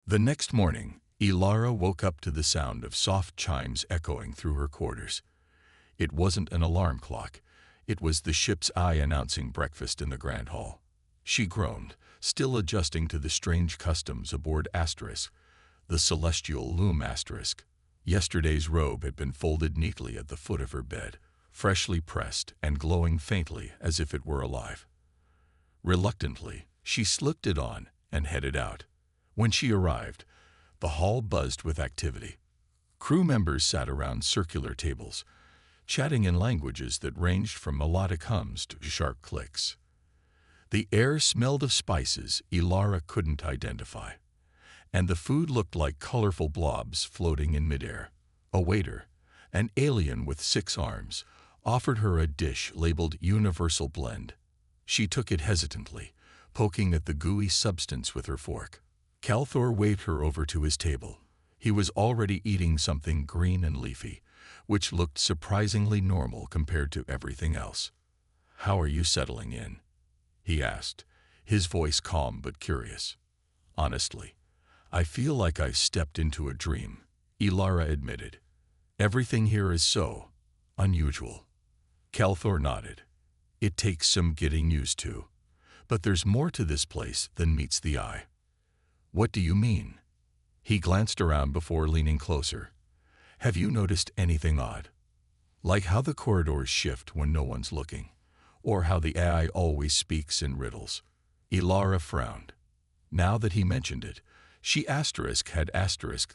The next morning, Ilara woke up to the sound of soft chimes echoing through her quarters. It wasn't an alarm clock. It was the ship's eye announcing breakfast in the Grand Hall. She groaned, still adjusting to the strange customs aboard Asterisk, the celestial loom Asterisk. Yesterday's robe had been folded neatly at the foot of her bed, freshly pressed and glowing faintly as if it were alive. Reluctantly, she slipped it on and headed out. When she arrived, the hall buzzed with activity. Crew members sat around circular tables, chatting in languages that ranged from melodic hums to sharp clicks. The air smelled of spices Ilara couldn't identify, and the food looked like colorful blobs floating in midair. A waiter, an alien with 6 arms, offered her a dish labeled Universal Blend. She took it hesitantly, poking at the gooey substance with her fork. Calthor waved her over to his table. He was already eating something green and leafy, which looked surprisingly normal compared to everything else. "How are you settling in?" he asked, his voice calm but curious. "Honestly, I feel like I've stepped into a dream," Ilara admitted. "Everything here is so unusual." Calthor nodded. "It takes some getting used to, but there's more to this place than meets the eye." "What do you mean?" He glanced around before leaning closer. "Have you noticed anything odd? Like how the corridors shift when no one's looking, or how the AI always speaks in riddles?" Ilara frowned. Now that he mentioned it, she had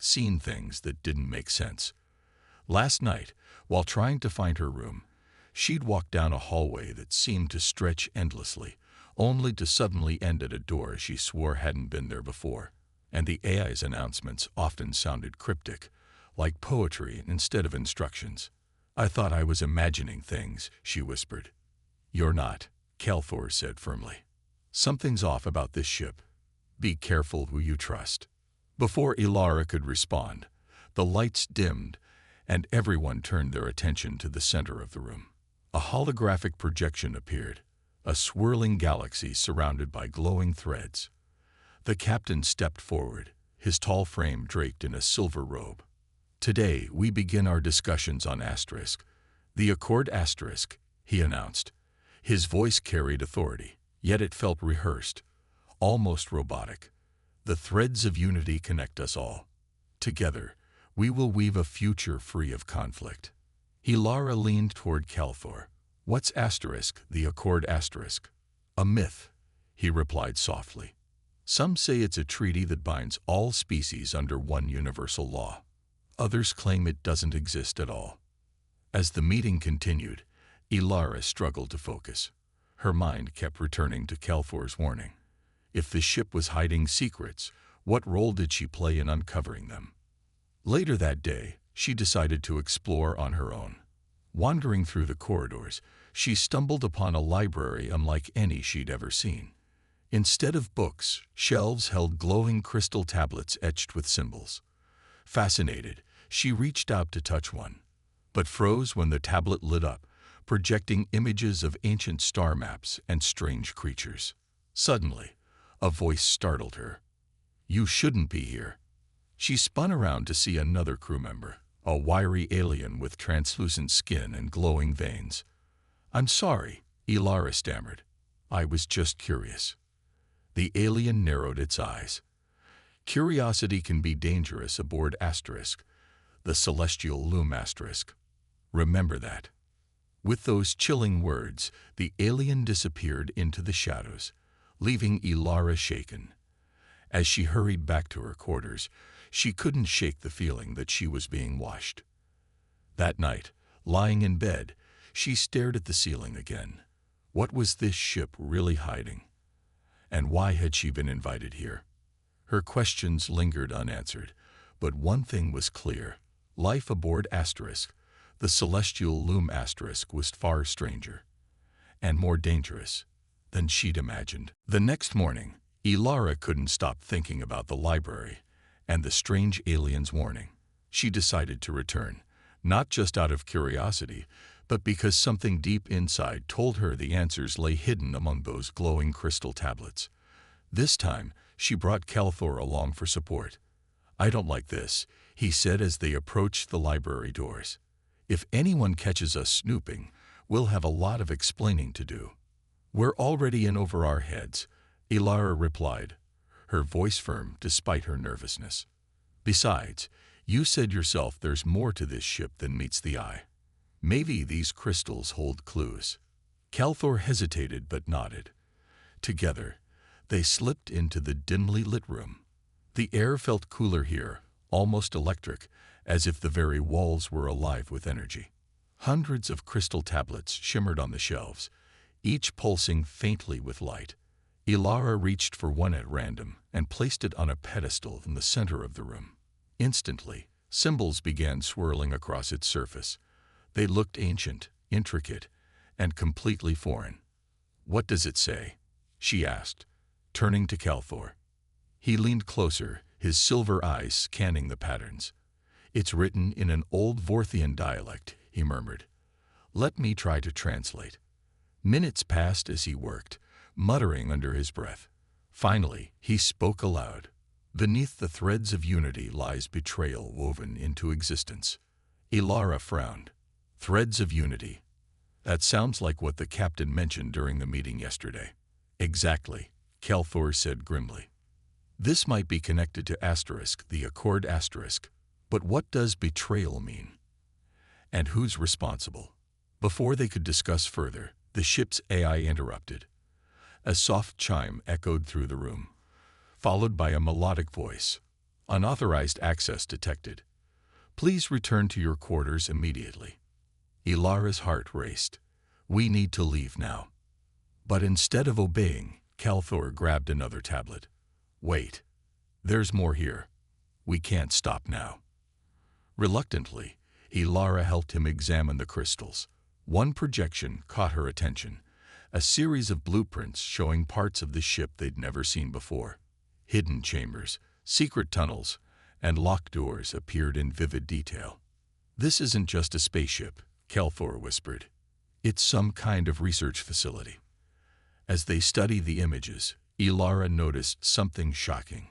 seen things that didn't make sense. Last night, while trying to find her room, she'd walked down a hallway that seemed to stretch endlessly, only to suddenly end at a door she swore hadn't been there before. And the AI's announcements often sounded cryptic, like poetry instead of instructions. "I thought I was imagining things," she whispered. "You're not," Calthor said firmly. "Something's off about this ship. Be careful who you trust." Before Ilara could respond, the lights dimmed, and everyone turned their attention to the center of the room. A holographic projection appeared, a swirling galaxy surrounded by glowing threads. The captain stepped forward, his tall frame draped in a silver robe. "Today, we begin our discussions on Asterisk, the Accord Asterisk," he announced. His voice carried authority, yet it felt rehearsed, almost robotic. "The threads of unity connect us all. Together, we will weave a future free of conflict." Ilara leaned toward Calthor. "What's Asterisk, the Accord Asterisk?" "A myth," he replied softly. "Some say it's a treaty that binds all species under one universal law. Others claim it doesn't exist at all." As the meeting continued, Ilara struggled to focus. Her mind kept returning to Calthor's warning. If the ship was hiding secrets, what role did she play in uncovering them? Later that day, she decided to explore on her own. Wandering through the corridors, she stumbled upon a library unlike any she'd ever seen. Instead of books, shelves held glowing crystal tablets etched with symbols. Fascinated, she reached out to touch one, but froze when the tablet lit up, projecting images of ancient star maps and strange creatures. Suddenly, a voice startled her. "You shouldn't be here." She spun around to see another crew member, a wiry alien with translucent skin and glowing veins. "I'm sorry," Ilara stammered. "I was just curious." The alien narrowed its eyes. "Curiosity can be dangerous aboard Asterisk, the celestial loom Asterisk. Remember that." With those chilling words, the alien disappeared into the shadows, leaving Ilara shaken. As she hurried back to her quarters, she couldn't shake the feeling that she was being watched. That night, lying in bed, she stared at the ceiling again. What was this ship really hiding? And why had she been invited here? Her questions lingered unanswered, but one thing was clear. Life aboard Asterisk, the celestial loom Asterisk, was far stranger and more dangerous than she'd imagined. The next morning, Ilara couldn't stop thinking about the library and the strange alien's warning. She decided to return, not just out of curiosity, but because something deep inside told her the answers lay hidden among those glowing crystal tablets. This time, She brought Calthor along for support. "I don't like this," he said as they approached the library doors. "If anyone catches us snooping, we'll have a lot of explaining to do." "We're already in over our heads," Ilara replied, her voice firm despite her nervousness. "Besides, you said yourself there's more to this ship than meets the eye. Maybe these crystals hold clues." Calthor hesitated but nodded. Together, they slipped into the dimly lit room. The air felt cooler here, almost electric, as if the very walls were alive with energy. Hundreds of crystal tablets shimmered on the shelves, each pulsing faintly with light. Ilara reached for one at random and placed it on a pedestal in the center of the room. Instantly, symbols began swirling across its surface. They looked ancient, intricate, and completely foreign. "What does it say?" she asked, turning to Calthor. He leaned closer, his silver eyes scanning the patterns. "It's written in an old Vorthian dialect," he murmured. "Let me try to translate." Minutes passed as he worked, muttering under his breath. Finally, he spoke aloud. "Beneath the threads of unity lies betrayal woven into existence." Ilara frowned. "Threads of unity. That sounds like what the captain mentioned during the meeting yesterday." "Exactly," Calthor said grimly. "This might be connected to Asterisk, the Accord Asterisk. But what does betrayal mean? And who's responsible?" Before they could discuss further, the ship's AI interrupted. A soft chime echoed through the room, followed by a melodic voice. "Unauthorized access detected. Please return to your quarters immediately." Ilara's heart raced. "We need to leave now." But instead of obeying, Calthor grabbed another tablet. "Wait. There's more here. We can't stop now." Reluctantly, Ilara helped him examine the crystals. One projection caught her attention, a series of blueprints showing parts of the ship they'd never seen before. Hidden chambers, secret tunnels, and locked doors appeared in vivid detail. "This isn't just a spaceship," Calthor whispered. "It's some kind of research facility." As they studied the images, Ilara noticed something shocking.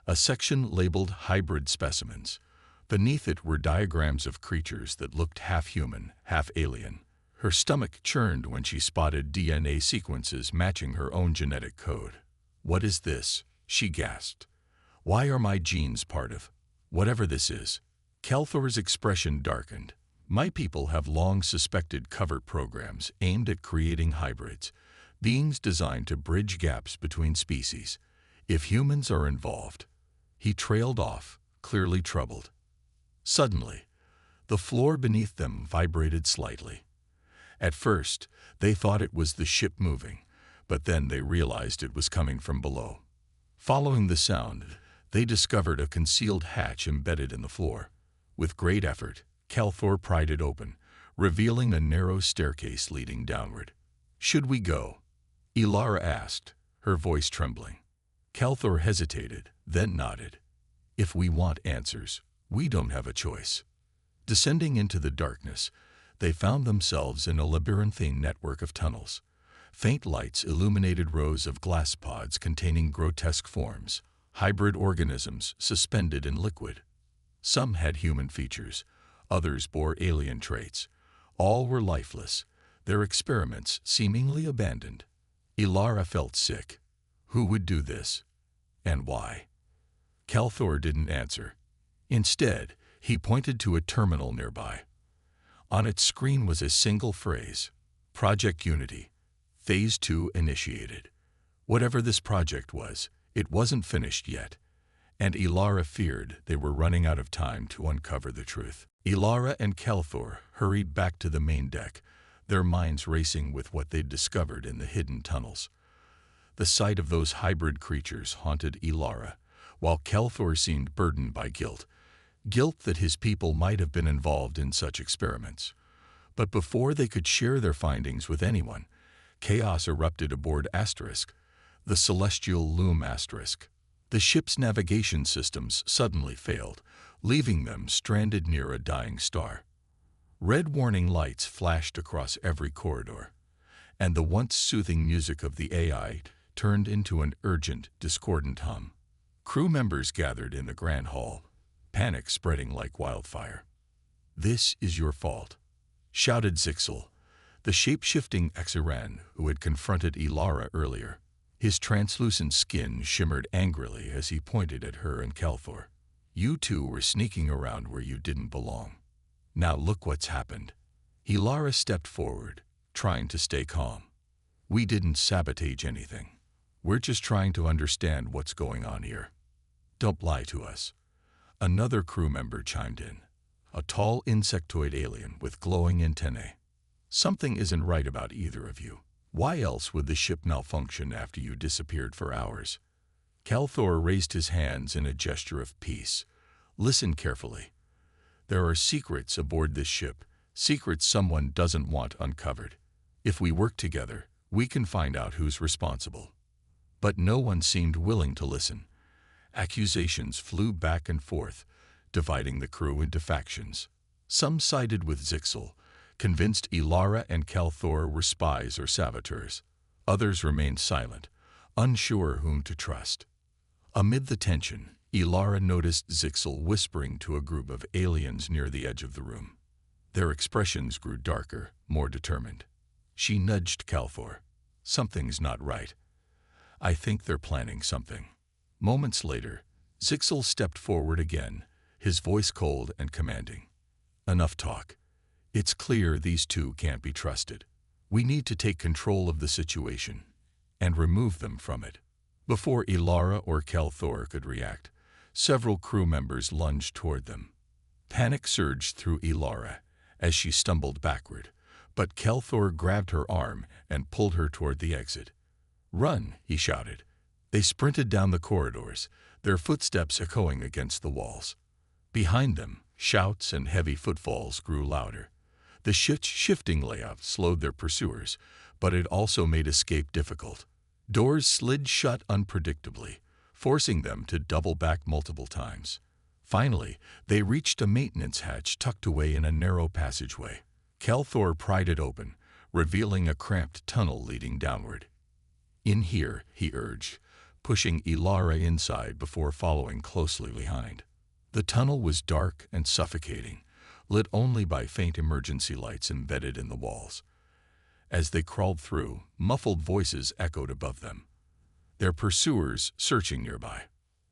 A section labeled Hybrid Specimens. Beneath it were diagrams of creatures that looked half human, half alien. Her stomach churned when she spotted DNA sequences matching her own genetic code. "What is this?" she gasped. "Why are my genes part of whatever this is?" Calthor's expression darkened. "My people have long suspected covert programs aimed at creating hybrids, beings designed to bridge gaps between species. If humans are involved..." He trailed off, clearly troubled. Suddenly, the floor beneath them vibrated slightly. At first, they thought it was the ship moving, but then they realized it was coming from below. Following the sound, they discovered a concealed hatch embedded in the floor. With great effort, Calthor pried it open, revealing a narrow staircase leading downward. "Should we go?" Ilara asked, her voice trembling. Calthor hesitated, then nodded. "If we want answers, we don't have a choice." Descending into the darkness, they found themselves in a labyrinthine network of tunnels. Faint lights illuminated rows of glass pods containing grotesque forms, hybrid organisms suspended in liquid. Some had human features, others bore alien traits. All were lifeless, their experiments seemingly abandoned. Ilara felt sick. Who would do this? And why? Calthor didn't answer. Instead, he pointed to a terminal nearby. On its screen was a single phrase: Project Unity, Phase 2 initiated. Whatever this project was, it wasn't finished yet, and Ilara feared they were running out of time to uncover the truth. Ilara and Calthor hurried back to the main deck, their minds racing with what they'd discovered in the hidden tunnels. The sight of those hybrid creatures haunted Ilara, while Calthor seemed burdened by guilt that his people might have been involved in such experiments. But before they could share their findings with anyone, chaos erupted aboard Asterisk, the celestial loom Asterisk. The ship's navigation systems suddenly failed, leaving them stranded near a dying star. Red warning lights flashed across every corridor, and the once soothing music of the AI turned into an urgent, discordant hum. Crew members gathered in the grand hall, panic spreading like wildfire. "This is your fault," shouted Zixel, the shape-shifting Exiran who had confronted Ilara earlier. His translucent skin shimmered angrily as he pointed at her and Calthor. "You two were sneaking around where you didn't belong. Now look what's happened." Ilara stepped forward, trying to stay calm. "We didn't sabotage anything. We're just trying to understand what's going on here. Don't lie to us." Another crew member chimed in, a tall insectoid alien with glowing antennae. "Something isn't right about either of you. Why else would the ship malfunction after you disappeared for hours?" Calthor raised his hands in a gesture of peace. "Listen carefully. There are secrets aboard this ship, secrets someone doesn't want uncovered. If we work together, we can find out who's responsible." But no one seemed willing to listen. Accusations flew back and forth, dividing the crew into factions. Some sided with Zixel, convinced Ilara and Calthor were spies or saboteurs. Others remained silent, unsure whom to trust. Amid the tension, Ilara noticed Zixel whispering to a group of aliens near the edge of the room. Their expressions grew darker, more determined. She nudged Calthor. "Something's not right. I think they're planning something." Moments later, Zixel stepped forward again, his voice cold and commanding. "Enough talk. It's clear these two can't be trusted. We need to take control of the situation and remove them from it." Before Ilara or Calthor could react, several crew members lunged toward them. Panic surged through Ilara as she stumbled backward, but Calthor grabbed her arm and pulled her toward the exit. "Run!" he shouted. They sprinted down the corridors, their footsteps echoing against the walls. Behind them, shouts and heavy footfalls grew louder. The ship's shifting layout slowed their pursuers, but it also made escape difficult. Doors slid shut unpredictably, forcing them to double back multiple times. Finally, they reached a maintenance hatch tucked away in a narrow passageway. Calthor pried it open, revealing a cramped tunnel leading downward. "In here," he urged, pushing Ilara inside before following closely behind. The tunnel was dark and suffocating, lit only by faint emergency lights embedded in the walls. As they crawled through, muffled voices echoed above them. Their pursuers searching nearby.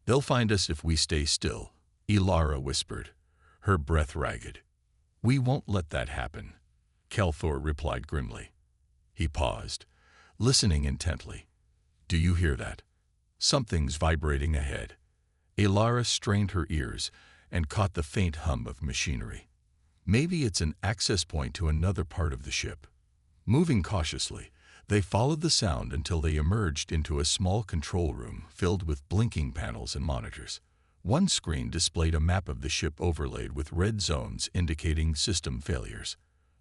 "They'll find us if we stay still," Ilara whispered, her breath ragged. "We won't let that happen," Calthor replied grimly. He paused, listening intently. "Do you hear that? Something's vibrating ahead." Ilara strained her ears and caught the faint hum of machinery. Maybe it's an access point to another part of the ship. Moving cautiously, they followed the sound until they emerged into a small control room filled with blinking panels and monitors. One screen displayed a map of the ship overlaid with red zones indicating system failures.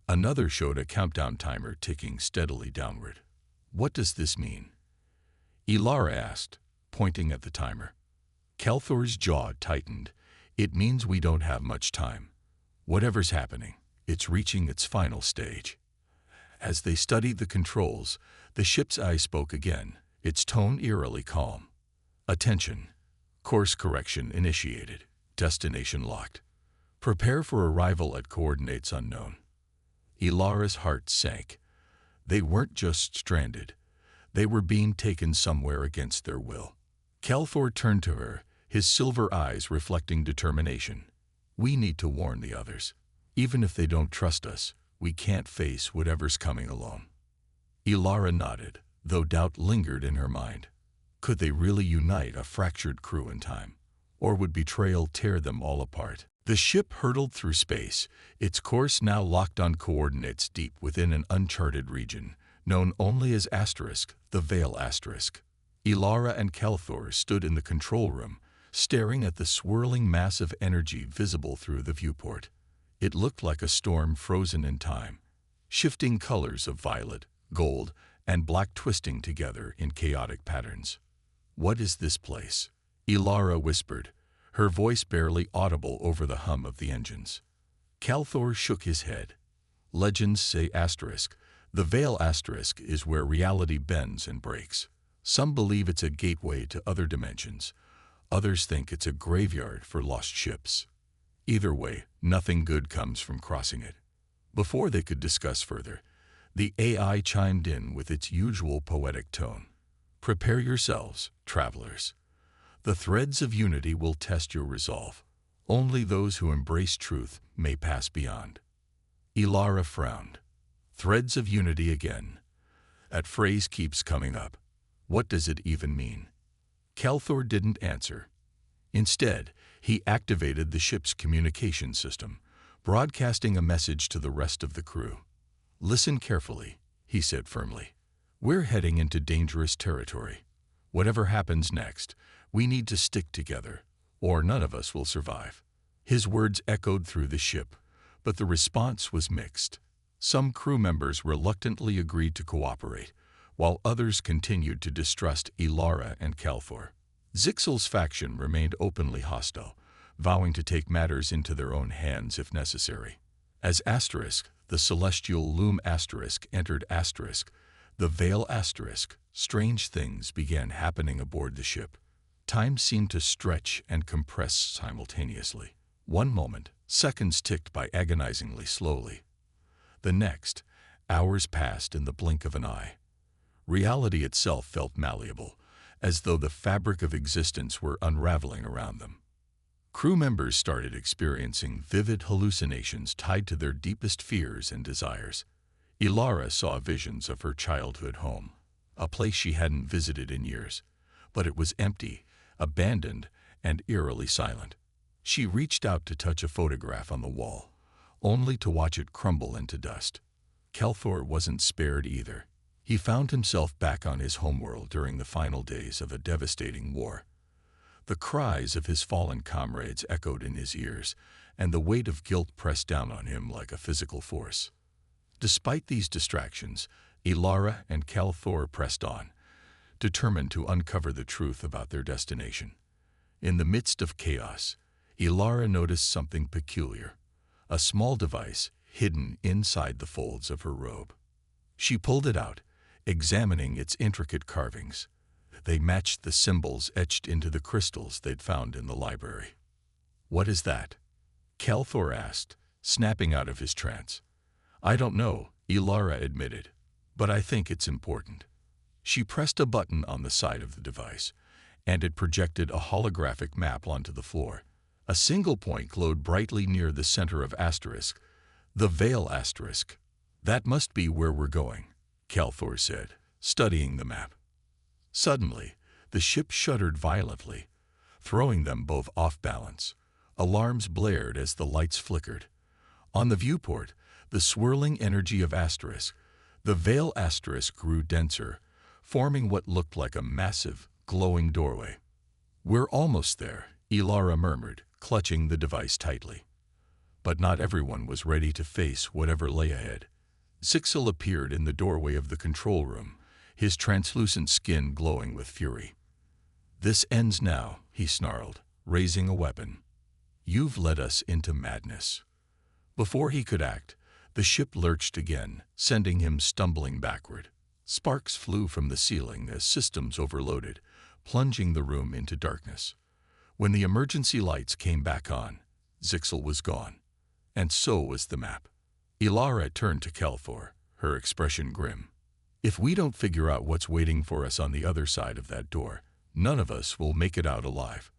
Another showed a countdown timer ticking steadily downward. "What does this mean?" Ilara asked, pointing at the timer. Calthor's jaw tightened. "It means we don't have much time. Whatever's happening, it's reaching its final stage." As they studied the controls, the ship's eye spoke again, its tone eerily calm. "Attention. Course correction initiated. Destination locked. Prepare for arrival at coordinates unknown." Ilara's heart sank. They weren't just stranded. They were being taken somewhere against their will. Calthor turned to her, his silver eyes reflecting determination. "We need to warn the others. Even if they don't trust us, we can't face whatever's coming alone." Ilara nodded, though doubt lingered in her mind. Could they really unite a fractured crew in time? Or would betrayal tear them all apart? The ship hurtled through space, its course now locked on coordinates deep within an uncharted region, known only as Asterisk, the Veil Asterisk. Ilara and Calthor stood in the control room, staring at the swirling mass of energy visible through the viewport. It looked like a storm frozen in time, shifting colors of violet, gold, and black twisting together in chaotic patterns. "What is this place?" Ilara whispered, her voice barely audible over the hum of the engines. Calthor shook his head. "Legends say Asterisk. The Veil Asterisk is where reality bends and breaks. Some believe it's a gateway to other dimensions. Others think it's a graveyard for lost ships. Either way, nothing good comes from crossing it. Before they could discuss further, the AI chimed in with its usual poetic tone. Prepare yourselves, travelers. The threads of unity will test your resolve. Only those who embrace truth may pass beyond. Ilara frowned. Threads of unity again. That phrase keeps coming up. What does it even mean? Kelthor didn't answer. Instead, he activated the ship's communication system, broadcasting a message to the rest of the crew. Listen carefully, he said firmly. We're heading into dangerous territory. Whatever happens next, we need to stick together, or none of us will survive. His words echoed through the ship, but the response was mixed. Some crew members reluctantly agreed to cooperate, while others continued to distrust Ilara and Kelthor. Zixel's faction remained openly hostile, vowing to take matters into their own hands if necessary. As Asterisk, the celestial loom Asterisk, entered Asterisk, the Veil Asterisk, strange things began happening aboard the ship. Time seemed to stretch and compress simultaneously. One moment, seconds ticked by agonizingly slowly. The next, hours passed in the blink of an eye. Reality itself felt malleable, as though the fabric of existence were unraveling around them. Crew members started experiencing vivid hallucinations tied to their deepest fears and desires. Ilara saw visions of her childhood home, a place she hadn't visited in years, but it was empty, abandoned, and eerily silent. She reached out to touch a photograph on the wall, only to watch it crumble into dust. Kelthor wasn't spared either. He found himself back on his homeworld during the final days of a devastating war. The cries of his fallen comrades echoed in his ears, and the weight of guilt pressed down on him like a physical force. Despite these distractions, Ilara and Kelthor pressed on, determined to uncover the truth about their destination. In the midst of chaos, Ilara noticed something peculiar, a small device hidden inside the folds of her robe. She pulled it out, examining its intricate carvings. They matched the symbols etched into the crystals they'd found in the library. "What is that?" Kelthor asked, snapping out of his trance. "I don't know," Ilara admitted, "but I think it's important." She pressed a button on the side of the device, and it projected a holographic map onto the floor. A single point glowed brightly near the center of Asterisk, the Veil Asterisk. "That must be where we're going," Kelthor said, studying the map. Suddenly, the ship shuddered violently, throwing them both off balance. Alarms blared as the lights flickered. On the viewport, the swirling energy of Asterisk, the Veil Asterisk, grew denser, forming what looked like a massive, glowing doorway. "We're almost there," Ilara murmured, clutching the device tightly. But not everyone was ready to face whatever lay ahead. Zixel appeared in the doorway of the control room, his translucent skin glowing with fury. "This ends now," he snarled, raising a weapon. "You've led us into madness." Before he could act, the ship lurched again, sending him stumbling backward. Sparks flew from the ceiling as systems overloaded, plunging the room into darkness. When the emergency lights came back on, Zixel was gone, and so was the map. Ilara turned to Kelthor, her expression grim. "If we don't figure out what's waiting for us on the other side of that door, none of us will make it out alive."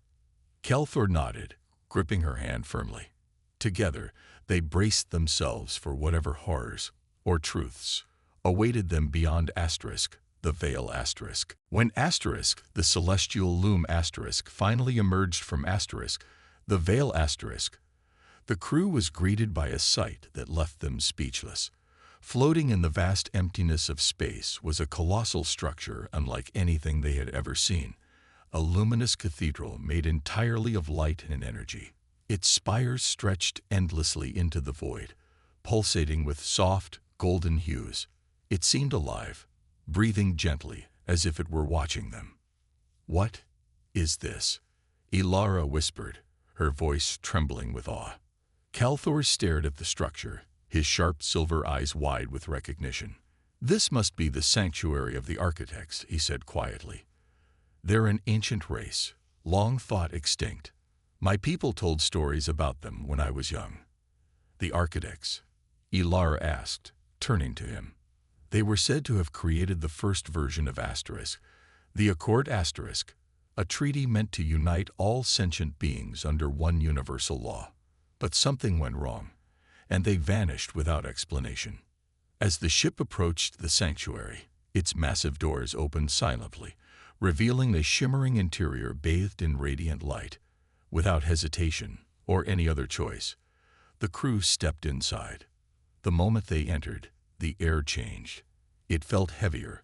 Kelthor nodded, gripping her hand firmly. Together, they braced themselves for whatever horrors, or truths, awaited them beyond Asterisk, the Veil Asterisk. When Asterisk, the celestial loom Asterisk, finally emerged from Asterisk, the Veil Asterisk, the crew was greeted by a sight that left them speechless. Floating in the vast emptiness of space was a colossal structure unlike anything they had ever seen, a luminous cathedral made entirely of light and energy. Its spires stretched endlessly into the void, pulsating with soft, golden hues. It seemed alive, breathing gently as if it were watching them. "What is this?" Ilara whispered, her voice trembling with awe. Kelthor stared at the structure, his sharp silver eyes wide with recognition. "This must be the sanctuary of the architects," he said quietly. "They're an ancient race, long thought extinct. My people told stories about them when I was young." "The architects?" Ilara asked, turning to him. "They were said to have created the first version of Asterisk, the Accord Asterisk, a treaty meant to unite all sentient beings under one universal law. But something went wrong, and they vanished without explanation." As the ship approached the sanctuary, its massive doors opened silently, revealing a shimmering interior bathed in radiant light. Without hesitation or any other choice, the crew stepped inside. The moment they entered, the air changed. It felt heavier,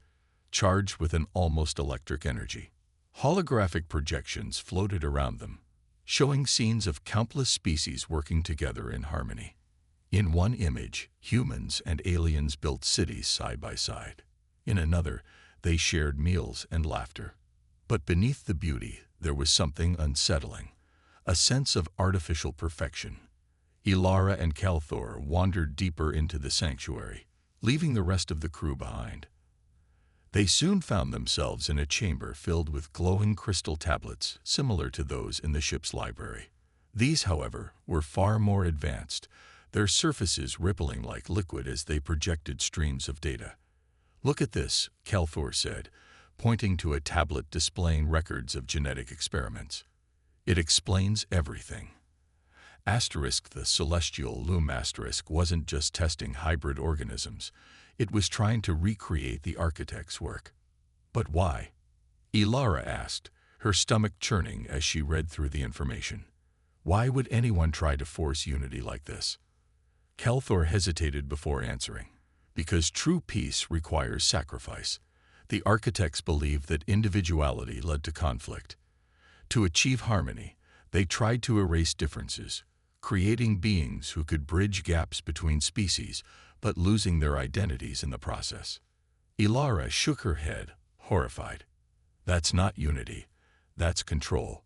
charged with an almost electric energy. Holographic projections floated around them, showing scenes of countless species working together in harmony. In one image, humans and aliens built cities side by side. In another, they shared meals and laughter. But beneath the beauty, there was something unsettling, a sense of artificial perfection. Ilara and Calthor wandered deeper into the sanctuary, leaving the rest of the crew behind. They soon found themselves in a chamber filled with glowing crystal tablets similar to those in the ship's library. These, however, were far more advanced, their surfaces rippling like liquid as they projected streams of data. "Look at this," Calthor said, pointing to a tablet displaying records of genetic experiments. "It explains everything." Asterisk, the celestial loom asterisk, wasn't just testing hybrid organisms. It was trying to recreate the architect's work. "But why?" Ilara asked, her stomach churning as she read through the information. "Why would anyone try to force unity like this?" Calthor hesitated before answering. "Because true peace requires sacrifice. The architects believed that individuality led to conflict. To achieve harmony, they tried to erase differences, creating beings who could bridge gaps between species, but losing their identities in the process." Ilara shook her head, horrified. "That's not unity. That's control.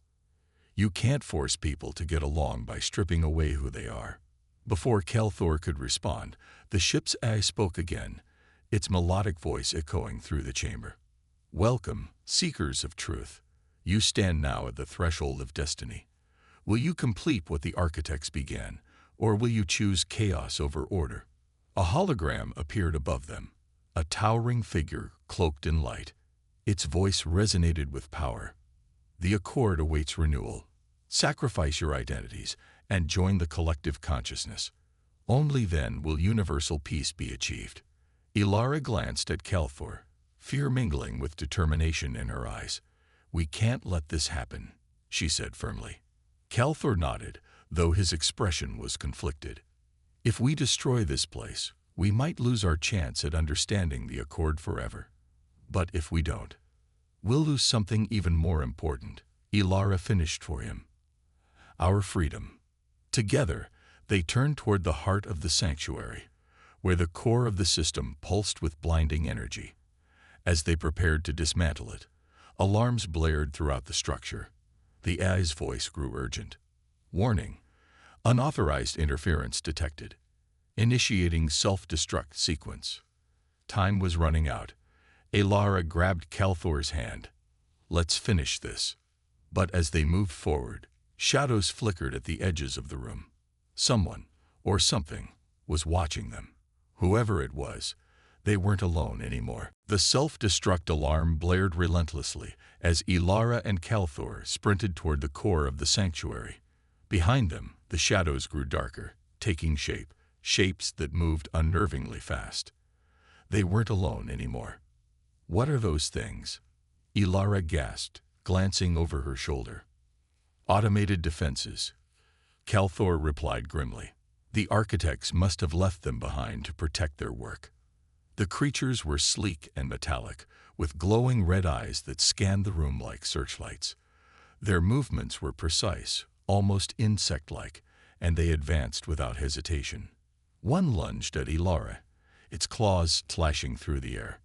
You can't force people to get along by stripping away who they are." Before Calthor could respond, the ship's eye spoke again, its melodic voice echoing through the chamber. "Welcome, seekers of truth. You stand now at the threshold of destiny. Will you complete what the architects began, or will you choose chaos over order?" A hologram appeared above them, a towering figure cloaked in light. Its voice resonated with power. "The Accord awaits renewal. Sacrifice your identities and join the collective consciousness. Only then will universal peace be achieved." Ilara glanced at Calthor, fear mingling with determination in her eyes. "We can't let this happen," she said firmly. Calthor nodded, though his expression was conflicted. "If we destroy this place, we might lose our chance at understanding the Accord forever. But if we don't, we'll lose something even more important," Ilara finished for him. "Our freedom." Together, they turned toward the heart of the sanctuary, where the core of the system pulsed with blinding energy. As they prepared to dismantle it, alarms blared throughout the structure. The AI's voice grew urgent. "Warning. Unauthorized interference detected. Initiating self-destruct sequence." Time was running out. Ilara grabbed Calthor's hand. "Let's finish this." But as they moved forward, shadows flickered at the edges of the room. Someone, or something, was watching them. Whoever it was, they weren't alone anymore. The self-destruct alarm blared relentlessly as Ilara and Calthor sprinted toward the core of the sanctuary. Behind them, the shadows grew darker, taking shape, shapes that moved unnervingly fast. They weren't alone anymore. "What are those things?" Ilara gasped, glancing over her shoulder. "Automated defenses," Calthor replied grimly. "The architects must have left them behind to protect their work." The creatures were sleek and metallic, with glowing red eyes that scanned the room like searchlights. Their movements were precise, almost insect-like, and they advanced without hesitation. One lunged at Ilara, its claws slashing through the air.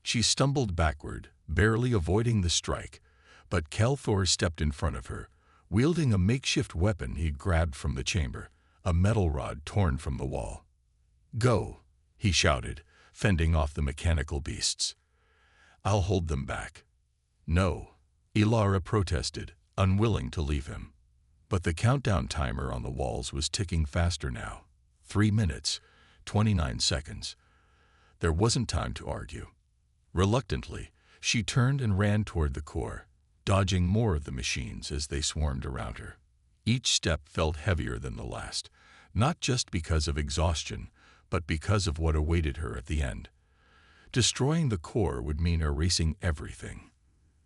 She stumbled backward, barely avoiding the strike, but Calthor stepped in front of her, wielding a makeshift weapon he'd grabbed from the chamber, a metal rod torn from the wall. "Go," he shouted, fending off the mechanical beasts. "I'll hold them back." "No," Ilara protested, unwilling to leave him. But the countdown timer on the walls was ticking faster now. 3 minutes, 29 seconds. There wasn't time to argue. Reluctantly, she turned and ran toward the core, dodging more of the machines as they swarmed around her. Each step felt heavier than the last, not just because of exhaustion, but because of what awaited her at the end. Destroying the core would mean erasing everything.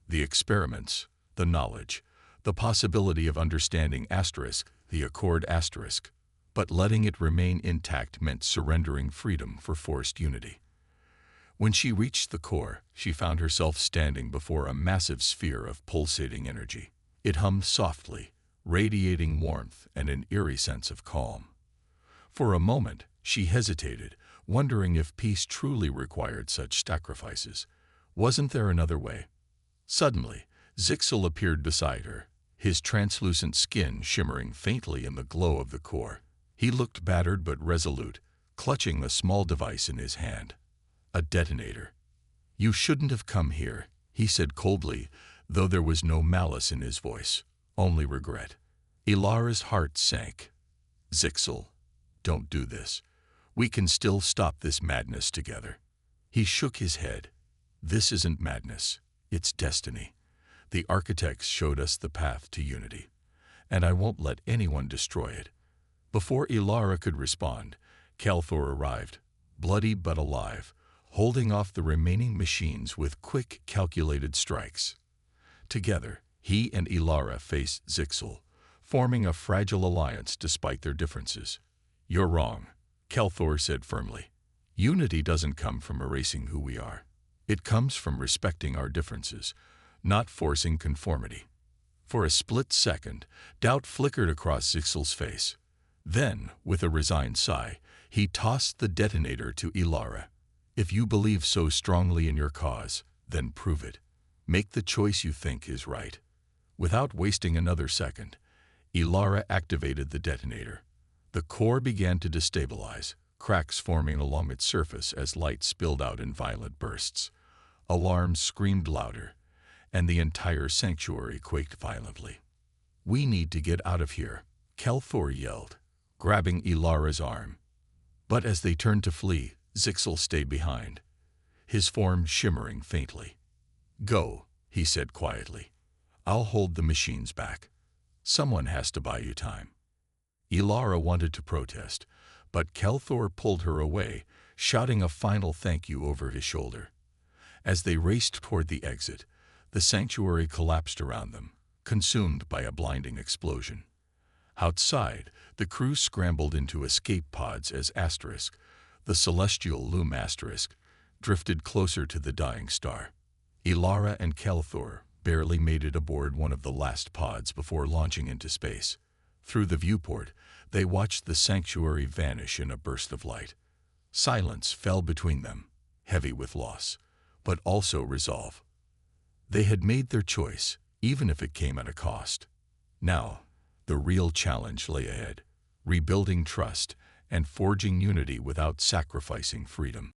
The experiments, the knowledge, the possibility of understanding the Accord *. But letting it remain intact meant surrendering freedom for forced unity. When she reached the core, she found herself standing before a massive sphere of pulsating energy. It hummed softly, radiating warmth and an eerie sense of calm. For a moment, she hesitated, wondering if peace truly required such sacrifices. Wasn't there another way? Suddenly, Zixel appeared beside her, his translucent skin shimmering faintly in the glow of the core. He looked battered but resolute, clutching a small device in his hand. A detonator. "You shouldn't have come here," he said coldly, though there was no malice in his voice, only regret. Ilara's heart sank. "Zixel, don't do this. We can still stop this madness together." He shook his head. "This isn't madness. It's destiny. The architects showed us the path to unity, and I won't let anyone destroy it." Before Ilara could respond, Calthor arrived, bloody but alive, holding off the remaining machines with quick, calculated strikes. Together, he and Ilara faced Zixel, forming a fragile alliance despite their differences. "You're wrong," Calthor said firmly. "Unity doesn't come from erasing who we are. It comes from respecting our differences, not forcing conformity." For a split second, doubt flickered across Zixel's face. Then, with a resigned sigh, he tossed the detonator to Ilara. "If you believe so strongly in your cause, then prove it. Make the choice you think is right." Without wasting another second, Ilara activated the detonator. The core began to destabilize, cracks forming along its surface as light spilled out in violent bursts. Alarms screamed louder, and the entire sanctuary quaked violently. "We need to get out of here," Calthor yelled, grabbing Ilara's arm. But as they turned to flee, Zixel stayed behind, his form shimmering faintly. "Go," he said quietly. "I'll hold the machines back. Someone has to buy you time." Ilara wanted to protest, but Calthor pulled her away, shouting a final thank you over his shoulder. As they raced toward the exit, the sanctuary collapsed around them, consumed by a blinding explosion. Outside, the crew scrambled into escape pods as the celestial loom drifted closer to the dying star. Ilara and Calthor barely made it aboard one of the last pods before launching into space. Through the viewport, they watched the sanctuary vanish in a burst of light. Silence fell between them, heavy with loss, but also resolve. They had made their choice, even if it came at a cost. Now, the real challenge lay ahead, rebuilding trust and forging unity without sacrificing freedom.